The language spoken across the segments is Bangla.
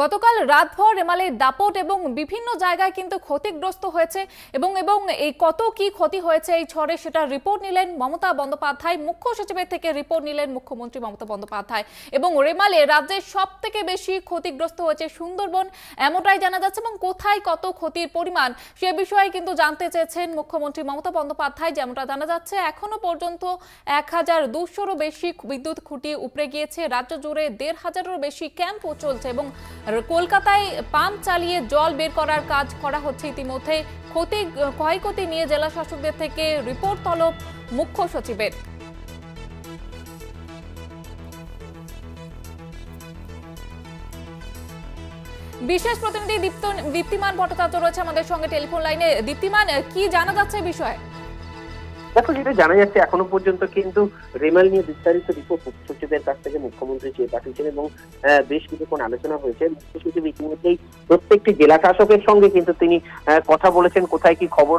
গতকাল রাতভর রেমালের দাপট এবং বিভিন্ন জায়গায় কিন্তু ক্ষতিগ্রস্ত হয়েছে এবং এই কত কি ক্ষতি হয়েছে এই ঝড়ে সেটা রিপোর্ট নিলেন মমতা বন্দ্যোপাধ্যায়। মুখ্য সচিবের থেকে রিপোর্ট নিলেন মুখ্যমন্ত্রী মমতা বন্দ্যোপাধ্যায়। এবং রেমালে রাজ্যের সবথেকে বেশি ক্ষতিগ্রস্ত হয়েছে সুন্দরবন, এমনটাই জানা যাচ্ছে। এবং কোথায় কত ক্ষতির পরিমাণ সে বিষয়ে কিন্তু জানতে চেয়েছেন মুখ্যমন্ত্রী মমতা বন্দ্যোপাধ্যায়। যেমনটা জানা যাচ্ছে, এখনো পর্যন্ত 1200-রও বেশি বিদ্যুৎ খুঁটি উপড়ে গিয়েছে। রাজ্য জুড়ে 1500-এরও বেশি ক্যাম্পও চলছে এবং কলকাতায় পাম্প চালিয়ে জল বের করার কাজ করা হচ্ছে। ইতিমধ্যে ক্ষয়ক্ষতি নিয়ে জেলা শাসকদের থেকে রিপোর্ট তলব মুখ্য সচিবের। বিশেষ প্রতিনিধি দীপ্তিমান ভট্টাচার্য রয়েছে আমাদের সঙ্গে টেলিফোন লাইনে। দীপ্তিমান, কি জানা যাচ্ছে বিষয়ে? দেখো, যেটা জানা যাচ্ছে এখনো পর্যন্ত কিন্তু রেমাল নিয়ে বিস্তারিত রিপোর্ট মুখ্য সচিবের কাছ থেকে মুখ্যমন্ত্রী চেয়ে পাঠিয়েছেন এবং বেশ কিছুক্ষণ আলোচনা হয়েছে। মুখ্য সচিব ইতিমধ্যেই প্রত্যেকটি জেলা শাসকের সঙ্গে কিন্তু তিনি কথা বলেছেন, কোথায় কি খবর,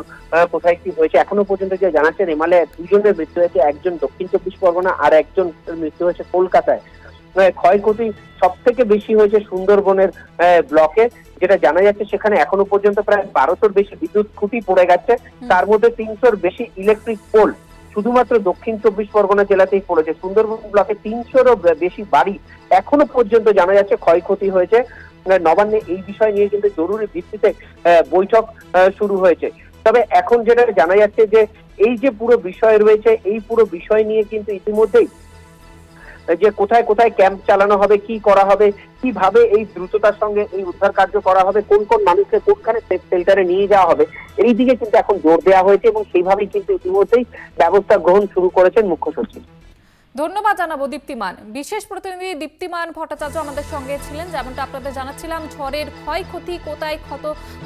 কোথায় কি হয়েছে। এখনো পর্যন্ত যে জানাচ্ছে, রেমালে দুজনের মৃত্যু হয়েছে, একজন দক্ষিণ চব্বিশ পরগনা আর একজন মৃত্যু হয়েছে কলকাতায়। ক্ষয়ক্ষতি সব থেকে বেশি হয়েছে সুন্দরবনের ব্লকে। যেটা জানা যাচ্ছে, সেখানে এখনো পর্যন্ত প্রায় 1200-র বেশি বিদ্যুৎ খুঁটি পড়ে গেছে, তার মধ্যে 300-র বেশি ইলেকট্রিক পোল শুধুমাত্র দক্ষিণ চব্বিশ পরগনা জেলাতেই পড়েছে। সুন্দরবন ব্লকে 300-রও বেশি বাড়ি এখনো পর্যন্ত জানা যাচ্ছে ক্ষয়ক্ষতি হয়েছে। নবান্নে এই বিষয় নিয়ে কিন্তু জরুরি ভিত্তিতে বৈঠক শুরু হয়েছে। তবে এখন যেটা জানা যাচ্ছে যে এই যে পুরো বিষয় রয়েছে, এই পুরো বিষয় নিয়ে কিন্তু ইতিমধ্যেই যে কোথায় কোথায় ক্যাম্প চালানো হবে, কি করা হবে, কিভাবে এই দ্রুততার সঙ্গে এই উদ্ধার কার্য করা হবে, কোন কোন মানুষকে কোনখানে সেফ শেল্টারে নিয়ে যাওয়া হবে, এই দিকে কিন্তু এখন জোর দেওয়া হয়েছে এবং সেইভাবেই কিন্তু ইতিমধ্যেই ব্যবস্থা গ্রহণ শুরু করেছেন মুখ্য সচিব। ধন্যবাদ জানাবো দীপ্তিমান। বিশেষ প্রতিনিধি দীপ্তিমান ভট্টাচার্য আমাদের সঙ্গে ছিলেন। যেমনটা আপনাদের জানাচ্ছিলাম, ঝড়ের ক্ষয়ক্ষতি কোথায়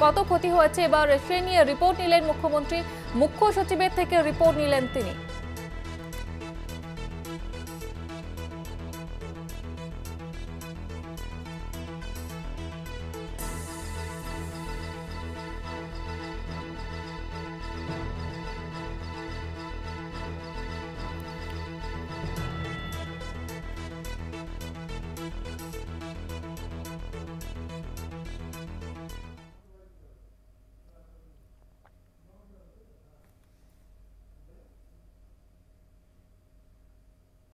কত ক্ষতি হয়েছে এবার সে নিয়ে রিপোর্ট নিলেন মুখ্যমন্ত্রী, মুখ্য সচিবের থেকে রিপোর্ট নিলেন তিনি।